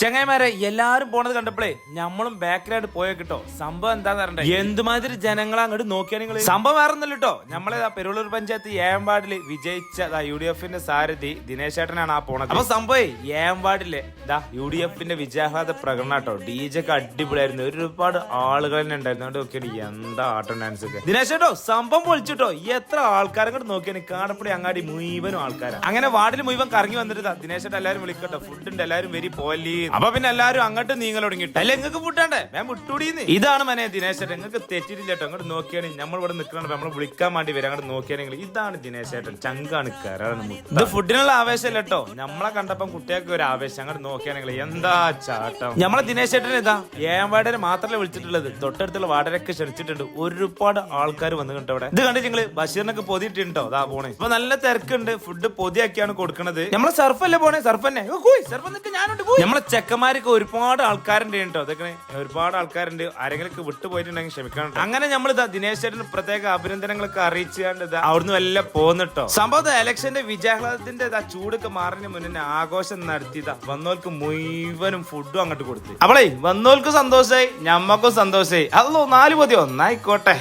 ചങ്ങായിമാരെ എല്ലാരും പോണത് കണ്ടപ്പോഴേ നമ്മളും ബാക്കിലായിട്ട് പോയേക്കിട്ടോ. സംഭവം എന്താന്ന് പറഞ്ഞേ, എന്തുമാതിരി ജനങ്ങളെ അങ്ങോട്ട് നോക്കിയാൽ നിങ്ങൾ. സംഭവം വേറെ ഒന്നല്ല കേട്ടോ, നമ്മളെ പെരുളൂർ പഞ്ചായത്ത് ഏമ്പാടില് വിജയിച്ച UDF സാരഥി ദിനേശ് ചേട്ടനാണ് ആ പോണത്. അപ്പൊ സംഭവം ഏമ്പാടിലെ UDF വിജയാഹ്ലാദ പ്രകടനം കേട്ടോ. DJ ഒക്കെ അടിപൊളിയായിരുന്നു, ഒരുപാട് ആളുകൾ തന്നെ ഉണ്ടായിരുന്നു. നോക്കിയാണ് എന്താ ആട്ടം ഡാൻസ് ഒക്കെ. ദിനേശ് ചേട്ടോ സംഭവം പൊളിച്ചിട്ടോ. എത്ര ആൾക്കാരെ കൂടെ നോക്കിയാണ്, കാണപ്പടി അങ്ങാടി മുഴുവനും ആൾക്കാരാണ്. അങ്ങനെ വാർഡിൽ മുഴുവൻ കറങ്ങി വന്നിട്ട് ദിനേശ് ചേട്ടൻ എല്ലാരും വിളിക്കട്ടോ, ഫുഡ് ഉണ്ട് എല്ലാരും വരി പോലീ. അപ്പൊ പിന്നെ എല്ലാരും അങ്ങോട്ട് നീങ്ങൽ തുടങ്ങിട്ട് അല്ലെ നിങ്ങൾക്ക് ഫുഡാണ്ടേ ഞാൻ വിട്ടുകൂടിന്ന്. ഇതാണ് മനെ ദിനേശ് ചേട്ടൻ, നിങ്ങൾക്ക് തെറ്റിട്ടില്ല കേട്ടോ. അങ്ങോട്ട് നോക്കിയാണ് നമ്മൾ ഇവിടെ നിൽക്കണം, നമ്മൾ വിളിക്കാൻ വേണ്ടി വരാം. അങ്ങോട്ട് നോക്കിയാണെങ്കിൽ ഇതാണ് ദിനേശ് ചേട്ടൻ, ചങ്കാണ് കരാണ്. ഇത് ഫുഡിനുള്ള ആവേശമല്ല കേട്ടോ, നമ്മളെ കണ്ടപ്പം കുട്ടികൾക്ക് ഒരു ആവേശം. അങ്ങോട്ട് നോക്കിയാണെങ്കിൽ എന്താ ചാട്ടം. നമ്മളെ ദിനേശ് ചേട്ടൻ ഇതാ വാർഡിനെ മാത്രമല്ല വിളിച്ചിട്ടുള്ളത്, തൊട്ടടുത്തുള്ള വാർഡരൊക്കെ ക്ഷണിച്ചിട്ടുണ്ട്. ഒരുപാട് ആൾക്കാർ വന്നു കണ്ടോ അവിടെ. ഇത് കണ്ടിട്ട് നിങ്ങള് ബഷീറിനൊക്കെ പൊതിയിട്ടുണ്ടോ അതാ പോണേ. ഇപ്പൊ നല്ല തിരക്കുണ്ട്, ഫുഡ് പൊതിയാക്കിയാണ് കൊടുക്കണത്. നമ്മളെ സർഫല്ലേ പോണേ, സർഫന്നെ ഞാനുണ്ട്. നമ്മളെ ചെക്കന്മാരൊക്കെ ഒരുപാട് ആൾക്കാരുണ്ട് കേട്ടോ. അതൊക്കെ ഒരുപാട് ആൾക്കാരുണ്ട്, ആരെങ്കിലും വിട്ടുപോയിട്ടുണ്ടെങ്കിൽ ക്ഷമിക്കണം. അങ്ങനെ നമ്മൾ ദിനേശ് ചേട്ടന് പ്രത്യേക അഭിനന്ദനങ്ങളൊക്കെ അറിയിച്ചുകൊണ്ട് അവിടുന്ന് വല്ല പോന്നിട്ടോ. സംഭവം ഇലക്ഷന്റെ വിജയാഹ്ലാദത്തിന്റെ ചൂടൊക്കെ മാറിന് മുന്നേ ആഘോഷം നടത്തിയതാ. വന്നോർക്ക് മുഴുവനും ഫുഡും അങ്ങോട്ട് കൊടുത്തു. അവളെ വന്നോർക്ക് സന്തോഷായി, ഞമ്മക്കും സന്തോഷായി. അതോ 4 പൊതിയോ ഒന്നായിക്കോട്ടെ.